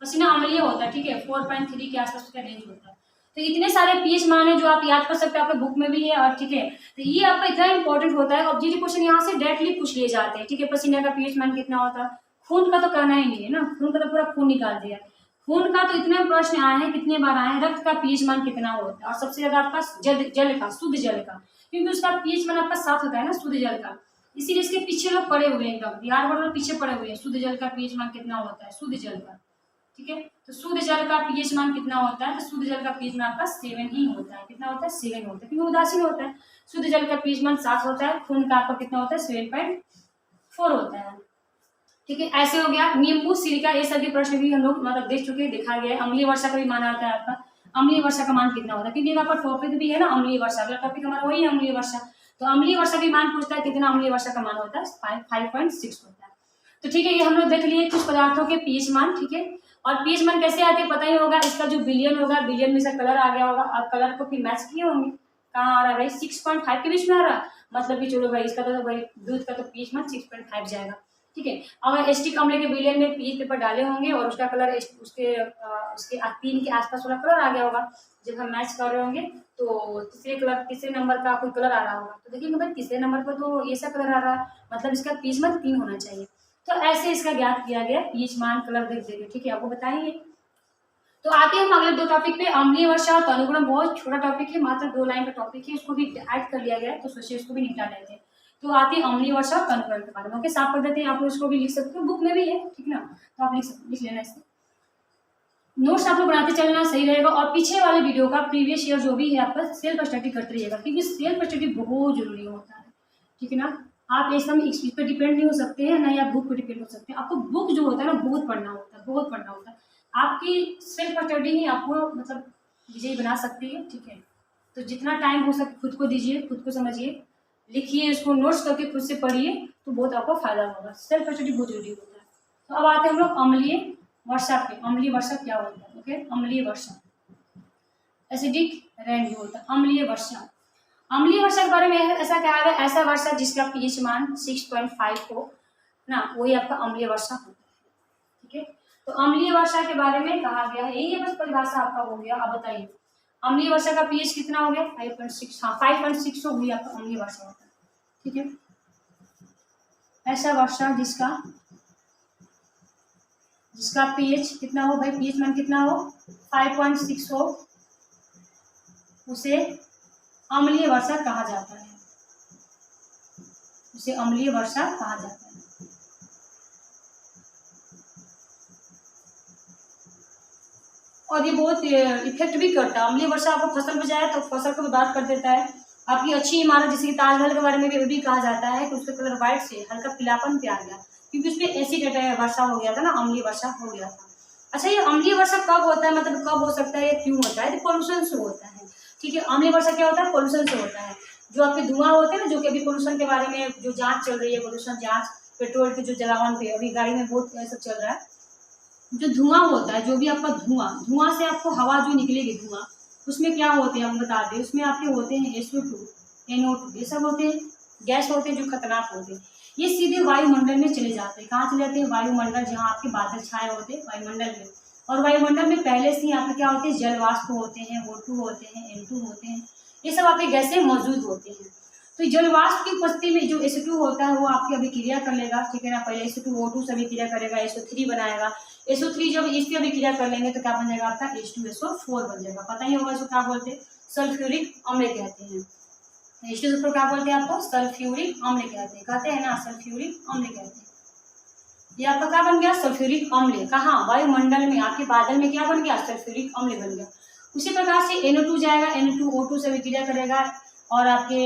पसीना अम्लीय होता है, ठीक है, 4.3 के आसपास का रेंज होता है। तो इतने सारे पीएच मान है जो आप याद कर सकते हैं, आपके बुक में भी है, और ठीक है। तो ये आपका इतना इंपॉर्टेंट होता है, ऑब्जेक्टिव क्वेश्चन यहाँ से डायरेक्टली पूछ लिए जाते हैं, ठीक है। पसीना का पीएच मान कितना होता है, खून का तो करना ही नहीं है ना, खून का तो पूरा खून निकाल दिया। खून का तो इतने प्रश्न आए हैं, कितने बार आए हैं, रक्त का पीएच मान कितना होता है, और सबसे ज्यादा आपका जल का, शुद्ध जल का, क्योंकि उसका पीएच मान आपका 7 होता है ना, शुद्ध जल का, इसीलिए इसके पीछे लोग पड़े हुए हैं, एकदम बिहार बोर्ड में पीछे पड़े हुए हैं। शुद्ध जल का पीएच मान कितना होता है, शुद्ध जल का, ठीक है। तो शुद्ध जल का पीएच मान कितना होता है, तो शुद्ध जल का पीएच मान आपका 7 ही होता है। कितना होता है, 7 होता है, क्योंकि उदासीन होता है। शुद्ध जल का पीएच मान 7 होता है, खून का आपका कितना होता है, 7.4 होता है, ठीक है। ऐसे हो गया। नींबू, सिरका, ये सभी प्रश्न भी हम लोग मतलब देख चुके हैं, देखा गया है। अम्लीय वर्षा का भी मान आता है आपका, अम्लीय वर्षा का मान कितना होता है, क्योंकि आपका टॉपिक भी है ना अम्लीय वर्षा, अगला टॉपिक हमारा वही है अम्लीय वर्षा। तो अम्लीय वर्षा का मान पूछता है, कितना अम्लीय वर्षा का मान होता है, 5.6 होता है। तो ठीक है, ये हम लोग देख लिए कुछ पदार्थों के पीएच मान, ठीक है। और पीएच मान कैसे आते हैं पता ही होगा, इसका जो बिलियन होगा, बिलियन में से कलर आ गया होगा, और कलर को फिर मैच किए होंगे, कहाँ आ रहा है भाई, 6.5 के बीच में आ रहा है, मतलब कि चलो भाई इसका तो भाई दूध का तो पीएच मान 6.5 जाएगा, ठीक है। अगर एसिटिक अम्ल के बिलियन में पीएच पेपर डाले होंगे और उसका कलर उसके 3 के आसपास वाला कलर आ गया होगा, जब हम मैच कर रहे होंगे तो तीसरे नंबर का कोई कलर आ रहा होगा, तो देखिए भाई तीसरे नंबर पर तो ये सब कलर आ रहा है, मतलब इसका पीएच मान 3 होना चाहिए। तो ऐसे इसका ज्ञात किया गया, पीएच मान कलर देख देंगे, ठीक है, आपको बताएंगे। तो आते हैं हम अगले 2 टॉपिक पे, अम्लीय वर्षा और तनुगुण, बहुत छोटा टॉपिक है, मात्र 2 लाइन का टॉपिक है, इसको भी ऐड कर लिया गया है, तो सोचिए इसको भी निपटा लेते हैं। तो आते हैं अम्लीय वर्षा और तनुगुण के बारे में, ओके, साफ कर देते हैं, आप लोग इसको भी लिख सकते हो, बुक में भी है, ठीक ना, तो आप लिख लेना इसको, नोट्स आप लोग बनाते चलना सही रहेगा। और पीछे वाले वीडियो का प्रीवियस ईयर जो भी है आपका सेल्फ स्टडी करते रहिएगा, क्योंकि सेल्फ स्टडी बहुत जरूरी होता है, ठीक है ना। आप एकदम इस पर डिपेंड नहीं हो सकते हैं, ना ही आप बुक पर डिपेंड हो सकते हैं, आपको बुक जो होता है ना बहुत पढ़ना होता है, बहुत पढ़ना होता है। आपकी सेल्फ स्टडी ही आपको मतलब विजयी बना सकती है, ठीक है। तो जितना टाइम हो सके खुद को दीजिए, खुद को समझिए, लिखिए, इसको नोट्स करके खुद से पढ़िए, तो बहुत आपको फायदा होगा, सेल्फ स्टडी बहुत जरूरी होता है। तो अब आते हैं हम लोग अम्लीय वर्षा पे। अम्लीय वर्षा क्या होता है, ओके, अम्लीय वर्षा, एसिडिक रेन जो होता है, अम्लीय वर्षा। अम्लीय वर्षा के बारे में ऐसा कहा गया, ऐसा वर्षा जिसका पीएच मान 6.5 हो ना, वही आपका अम्लीय वर्षा होता है, ठीक है। तो अम्लीय वर्षा के बारे में कहा गया है, यही बस परिभाषा आपका हो गया। अब बताइए अम्लीय वर्षा का पीएच कितना हो गया, 5.6, हाँ 5.6 हो गया आपका अम्लीय वर्षा होता है, ठीक है। ऐसा वर्षा जिसका पीएच कितना हो भाई, पीएच मान कितना हो, 5.6 हो, उसे अम्लीय वर्षा कहा जाता है, उसे अम्लीय वर्षा कहा जाता है। और ये बहुत इफेक्ट भी करता है, अम्लीय वर्षा आपको फसल में जाए तो फसल को बर्बाद कर देता है। आपकी अच्छी इमारत जैसे कि ताजमहल के बारे में भी कहा जाता है कि उसका कलर व्हाइट से हल्का पीलापन पे आ गया, क्योंकि उसमें एसिड वर्षा हो गया था ना, अम्लीय वर्षा हो गया था। अच्छा, ये अम्लीय वर्षा कब होता है, मतलब कब हो सकता है, क्यों होता है, तो पोल्यूशन से होता है, ठीक है। अम्लीय वर्षा क्या होता है, पोल्यूशन से होता है। जो आपके धुआं होते हैं ना, जो कि अभी पोल्यूशन के बारे में जो जांच चल रही है, पोल्यूशन जांच, पेट्रोल के जो जलावन पे अभी गाड़ी में बहुत सब चल रहा है, जो धुआं होता है, जो भी आपका धुआं से आपको हवा जो निकलेगी धुआं, उसमें क्या होते हैं हम बता दें, उसमें आपके होते हैं SO2, NO2, ये सब होते हैं गैस होते हैं जो खतरनाक होते हैं। ये सीधे वायुमंडल में चले जाते हैं, कहाँ चले जाते हैं, वायुमंडल, जहाँ आपके बादल छाए होते हैं वायुमंडल में। और वायुमंडल में पहले से ही आपके क्या होते हैं, जल वाष्प होते हैं, O2 होते हैं, N2 होते हैं, ये सब आपके गैसें मौजूद होते हैं। तो जल वाष्प की उपस्थिति में जो SO2 होता है वो आपकी अभिक्रिया कर लेगा, ठीक है ना, पहले SO2 O2 से अभिक्रिया करेगा, SO3 बनाएगा, SO3 जब इसकी अभिक्रिया कर लेंगे तो क्या बन जाएगा आपका, H2SO4 बन जाएगा। पता ही होगा इसको क्या बोलते हैं, सल्फ्यूरिक अम्ल कहते हैं। H2SO4 क्या बोलते हैं आपको, सल्फ्यूरिक अम्ल कहते हैं ना, सल्फ्यूरिक अम्ल कहते हैं। ये आपका क्या बन गया, सल्फ्यूरिक अम्ल, कहाँ, वायुमंडल में, आपके बादल में क्या बन गया, सल्फ्यूरिक अम्ल बन गया। उसी प्रकार से NO2 जाएगा, NO2 O2 से अभिक्रिया करेगा, और आपके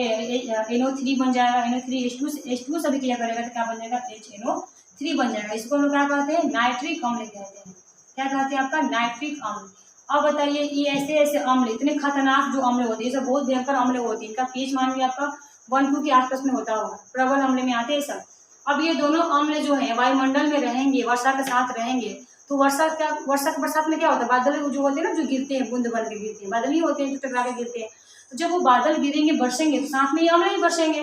NO3 बन जाएगा, NO3 H2 सभी क्लियर करेगा तो क्या बन जाएगा, HNO3 बन जाएगा। इसको हम लोग क्या कहते हैं, नाइट्रिक अम्ल कहते हैं। क्या कहते हैं आपका, नाइट्रिक अम्ल। अब बताइए ये ऐसे ऐसे अम्ल, इतने खतरनाक जो अम्ल होते हैं, ये सब बहुत भयंकर अम्ल होते हैं, इनका पीएच मान लीजिए आपका 1-2 के आसपास में होता होगा, प्रबल अम्ल में आते हैं सब। अब ये दोनों अम्ल जो है वायुमंडल में रहेंगे, वर्षा के साथ रहेंगे, तो बरसात में क्या होता है, बादल जो होते हैं ना, जो गिरते हैं, बूंद बन के गिरते हैं, बादल ही होते हैं जो टकरा के गिरते हैं। तो जब वो बादल गिरेंगे, बरसेंगे, तो साथ में ये अम्ल ही बरसेंगे,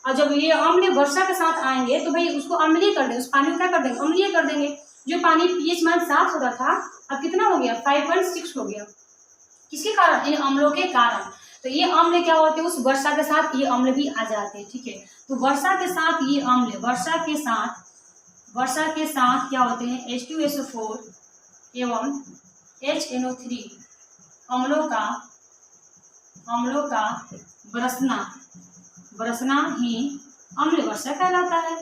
और जब ये अम्ल वर्षा के साथ आएंगे तो भाई उसको अम्लीय कर देंगे, उस पानी को क्या कर देंगे, अम्लीय कर देंगे। जो पानी पीएच मान 7 होता था, अब कितना हो गया, 5.6 हो गया। किसके कारण, इन अम्लों के कारण। तो ये अम्ल क्या होते हैं, उस वर्षा के साथ ये अम्ल भी आ जाते हैं, ठीक है। तो वर्षा के साथ ये अम्ल, वर्षा के साथ क्या होते हैं, H2SO4 एवं HNO3 अम्लों का बरसना ही अम्ल वर्षा कहलाता है।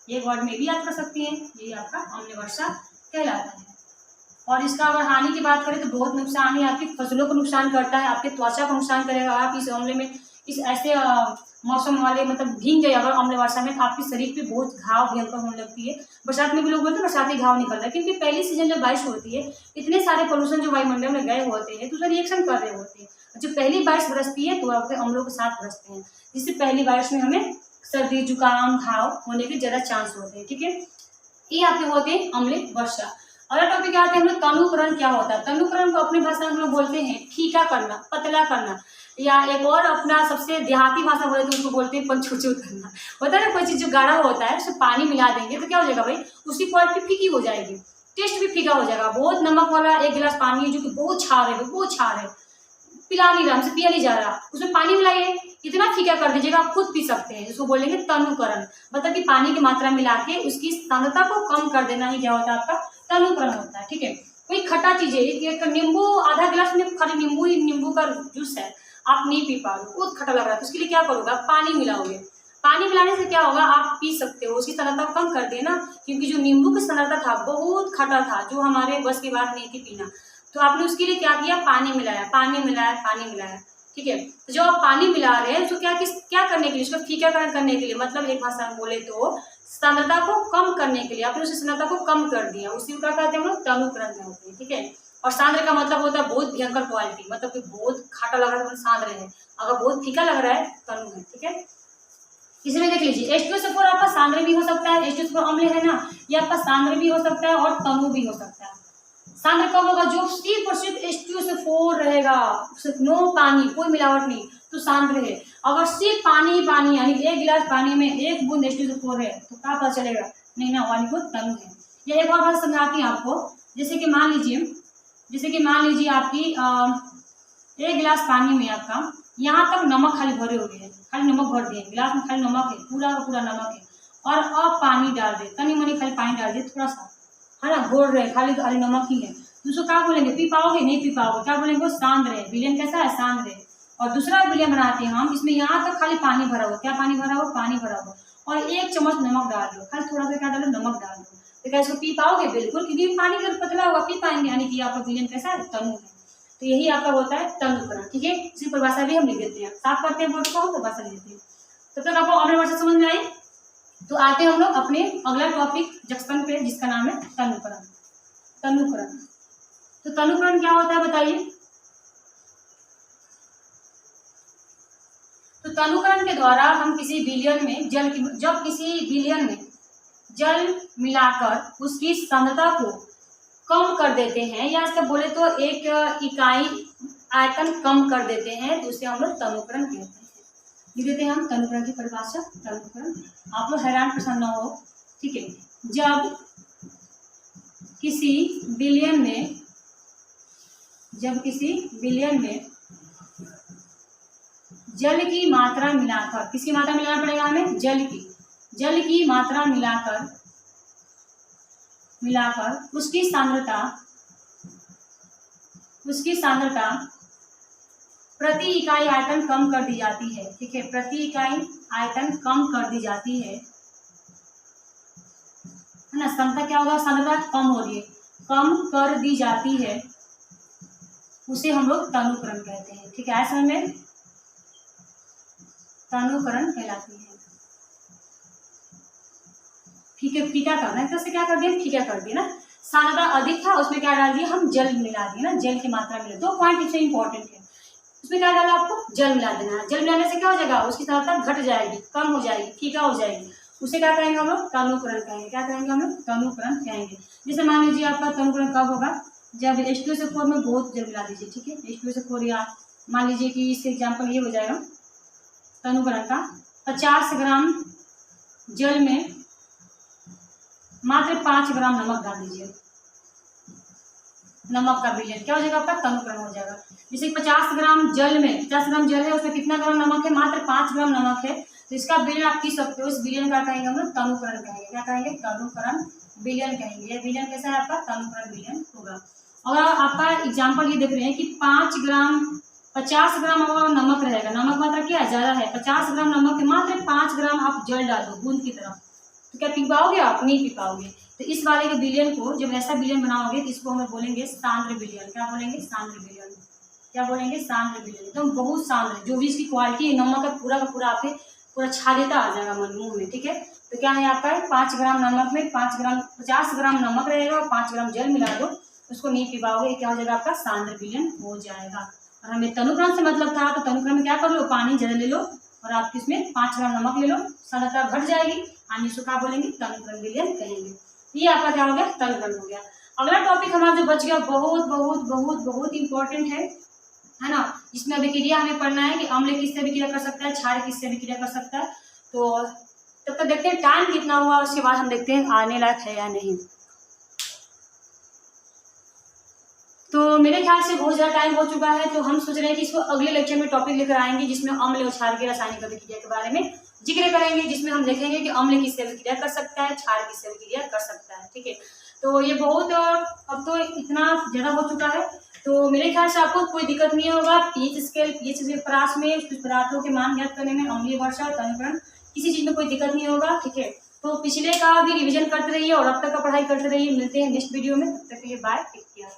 ये वर्ड में भी याद कर सकती हैं, ये आपका अम्ल वर्षा कहलाता है। और इसका अगर हानि की बात करें तो बहुत नुकसान है, आपकी फसलों को नुकसान करता है, आपके त्वचा को नुकसान करेगा। आप इस अम्ल में, इस ऐसे मौसम वाले मतलब भीग गए अगर अम्ल वर्षा में, तो आपके शरीर पे बहुत घाव भयंकर होने लगती है। बरसात में भी लोग बोलते हैं बरसाती घाव निकल रहा है, क्योंकि पहली सीजन जब बारिश होती है, इतने सारे पोल्यूशन जो वायुमंडल में गए होते हैं तो उसका रिएक्शन कर रहे होते हैं। जब पहली बारिश बरसती है तो आपके अम्लों के साथ बरसते हैं, जिससे पहली बारिश में हमें सर्दी, जुकाम, घाव होने के ज़्यादा चांस होते हैं, ठीक है। ये आपके होते हैं अम्ल वर्षा। अगला टॉपिक क्या आते हैं हम लोग, तनुकरण क्या होता है। तनुकरण को अपनी भाषा में हम लोग बोलते हैं फीका करना, पतला करना, या एक और अपना सबसे देहाती भाषा बोले तो उसको बोलते हैं पंचुचू करना। होता है ना, कोई चीज़ जो गाढ़ा होता है उसमें पानी मिला देंगे तो क्या हो जाएगा भाई, उसकी क्वालिटी फीकी हो जाएगी, टेस्ट भी फीका हो जाएगा। बहुत नमक वाला 1 गिलास पानी है जो कि बहुत छार है, पिला नहीं रहा, हमसे पिया नहीं जा रहा, उसमें पानी मिलाइए, इतना फीका कर दीजिएगा आप खुद पी सकते हैं। इसको बोलेंगे तनुकरण, मतलब कि पानी की मात्रा मिला के उसकी सांद्रता को कम कर देना ही क्या होता है, आपका तनुकरण होता है, ठीक है। कोई खट्टा चीज है, एक नींबू आधा गिलास में खाली नींबू का जूस है, आप नहीं पी पा रहे, बहुत खट्टा लग रहा है, तो उसके लिए क्या करोगे, पानी मिलाओगे। पानी मिलाने से क्या होगा, आप पी सकते हो, उसकी सांद्रता को कम कर देना, क्योंकि जो नींबू की सांद्रता था बहुत खट्टा था, जो हमारे बस की बात नहीं थी पीना, तो आपने उसके लिए क्या किया, पानी मिलाया, ठीक है। तो जो आप पानी मिला रहे हैं उसको क्या करने के लिए, उसको फीकाकरण करने के लिए, मतलब एक भाषा में बोले तो सांद्रता को कम करने के लिए आपने उस सांद्रता को कम कर दिया, उसी को क्या कहते हैं हम लोग, तनुकरण में होते हैं, ठीक है। और सांद्र का मतलब होता है बहुत भयंकर क्वालिटी, मतलब कि बहुत खाटा लग रहा है तो सांद्र है, अगर बहुत फीका लग रहा है तनु है, ठीक है। इसमें देख लीजिए H2SO4 आपका सांद्र भी हो सकता है, H2SO4 अम्ल है ना, ये आपका सांद्र भी हो सकता है और तनु भी हो सकता है। सांद्र कब होगा, जो सिर्फ H2SO4 रहेगा, सिर्फ नो पानी, कोई मिलावट नहीं, तो सांद्र है। अगर सिर्फ पानी यानी 1 गिलास पानी में 1 बूंद H2SO4 है तो क्या पता चलेगा, नहीं ना, वाली को तनु है। ये एक और बात समझाती हूँ आपको, जैसे कि मान लीजिए आपकी 1 गिलास पानी में आपका यहाँ तक नमक खाली भरे हुए हैं, खाली नमक भर दिए, गिलास में खाली नमक है, पूरा का पूरा नमक है, और अब पानी डाल दे, तनी मनी खाली पानी डाल दे, थोड़ा सा, है ना, घोल रहे, खाली नमक ही है, तो उसको क्या बोलेंगे, पी पाओगे, नहीं पी पाओगे, क्या बोलेंगे, सांद्र है। विलयन कैसा है, सांद्र है। और दूसरा विलयन बनाते हैं हम, इसमें यहाँ तक खाली पानी भरा हुआ, क्या पानी भरा हुआ, पानी भरा हुआ, और 1 चम्मच नमक डाल दो, खाली थोड़ा सा क्या डालो, नमक डाल दो, तो क्या इसको पी पाओगे, बिल्कुल, क्योंकि पानी जब पतला होगा पी पाएंगे, यानी कि आपका विलयन कैसा है, तनु है। तो यही आपका होता है तनुकरण, ठीक है। इसी परिभाषा भी हम लिख देते हैं, साफ करते हैं बोर्ड को, हम परिभाषा लिख देते हैं। तब तक आपको अम्ल वर्षा समझ में आई। तो आते हैं हम लोग अपने अगला टॉपिक जक्सन पे, जिसका नाम है तनुकरण। तो तनुकरण क्या होता है बताइए। तो तनुकरण के द्वारा हम किसी विलयन में जल मिलाकर उसकी सांद्रता को कम कर देते हैं, या इसका बोले तो एक इकाई आयतन कम कर देते हैं, तो उसे हम लोग तनुकरण कहते हैं। लिख देते हैं हम तनुकरण की परिभाषा, तनुकरण। आप लोग हैरान परेशान न हो, ठीक है। जब किसी विलयन में जल की मात्रा मिलाकर, किसकी मात्रा मिलाना पड़ेगा हमें, जल की मात्रा मिलाकर उसकी सांद्रता प्रति इकाई आयतन कम कर दी जाती है, ठीक है, प्रति इकाई आयतन कम कर दी जाती है ना। सांद्रता क्या होगा, सांद्रता कम हो रही है, कम कर दी जाती है, उसे हम लोग तनुकरण कहते हैं, ठीक है। समझ में तनुकरण कहलाती है। फीका करना है, तो से क्या कर दिया, फीका कर दिया ना। सांद्रता अधिक था, उसमें क्या डाल दिया हम, जल मिला दिया ना, जल की मात्रा मिला। 2 पॉइंट इससे इंपॉर्टेंट है। उसमें क्या डाला आपको, जल मिला देना है। जल मिलाने से क्या हो जाएगा, उसकी सांद्रता घट जाएगी, कम हो जाएगी, फीका हो जाएगी। उसे क्या कहेंगे हम लोग, तनुकरण कहेंगे। क्या कहेंगे हम लोग, तनुकरण कहेंगे। जैसे मान लीजिए आपका तनुकरण कब होगा, जब H2SO4 में बहुत जल मिला दीजिए, ठीक है। H2SO4 या मान लीजिए कि इससे एग्जाम्पल ये हो जाएगा तनुकरण का, 50 ग्राम जल में मात्र 5 ग्राम नमक डाल दीजिए। नमक का विलयन क्या हो जाएगा आपका, तनुकरण हो जाएगा। जैसे 50 ग्राम जल में, 50 ग्राम जल है, उसमें कितना ग्राम नमक है, मात्र 5 ग्राम नमक है, तो इसका विलयन आप पी सकते हो। इस विलयन का कहेंगे हम लोग तनुकरण कहेंगे। क्या कहेंगे, तनुकरण विलयन कहेंगे। ये विलयन कैसा है आपका, तनुकरण विलयन होगा। और आपका एग्जाम्पल ये देख रहे हैं कि 5 ग्राम 50 ग्राम अगर नमक रहेगा, नमक मात्रा क्या है, ज़्यादा है, 50 ग्राम नमक है, मात्र 5 ग्राम आप जल डाल दो बूंद की तरफ, तो क्या पी पाओगे आप, नहीं पी पाओगे। तो इस वाले के विलयन को, जब ऐसा विलयन बनाओगे तो इसको हम बोलेंगे सांद्र विलयन। क्या बोलेंगे, सांद्र विलयन। क्या बोलेंगे, सांद्र विलयन। एकदम बहुत सांद्र, जो भी इसकी क्वालिटी है नमक का पूरा आपके पूरा छादेता आ जाएगा मुंह में, ठीक है। तो क्या है आपका, 5 ग्राम नमक में 50 ग्राम नमक रहेगा और 5 ग्राम जल मिला दो, उसको नहीं पी पाओगे, क्या हो जाएगा आपका, सांद्र विलयन हो जाएगा। और हमें तनुकरण से मतलब था, तो तनुकरण में क्या कर लो, पानी ज़्यादा ले लो और आप इसमें 5 ग्राम नमक ले लो, सांद्रता घट जाएगी, आने से क्या बोलेंगे, तनुकरण विलयन कहेंगे। ये आपका क्या हो गया, तनुकरण हो गया। अगला टॉपिक हमारा जो बच गया बहुत बहुत बहुत बहुत इंपॉर्टेंट है ना, इसमें अभिक्रिया हमें पढ़ना है कि अम्ल किससे अभिक्रिया कर सकता है, क्षार किससे अभिक्रिया कर सकता है। तो तब तक देखते हैं टाइम कितना हुआ, उसके बाद हम देखते हैं आने लायक है या नहीं। तो मेरे ख्याल से बहुत ज़्यादा टाइम हो चुका है, तो हम सोच रहे हैं कि इसको अगले लेक्चर में टॉपिक लेकर आएंगे, जिसमें अम्ल और क्षार की रासायनिक अभिक्रिया के बारे में जिक्र करेंगे, जिसमें हम देखेंगे कि अम्ल किससे अभिक्रिया कर सकता है, क्षार किससे अभिक्रिया कर सकता है, ठीक है। तो ये बहुत अब तो इतना ज़्यादा हो चुका है, तो मेरे ख्याल से आपको कोई दिक्कत नहीं होगा। पीएच स्केल, पीएच परास में कुछ पदार्थों के मान ज्ञात करने में, अम्लीय वर्षा, तनुकरण, किसी चीज़ में कोई दिक्कत नहीं होगा, ठीक है। तो पिछले का भी रिविजन करते रहिए और अब तक का पढ़ाई करते रहिए। मिलते हैं नेक्स्ट वीडियो में, तब तक के लिए बाय, टेक केयर।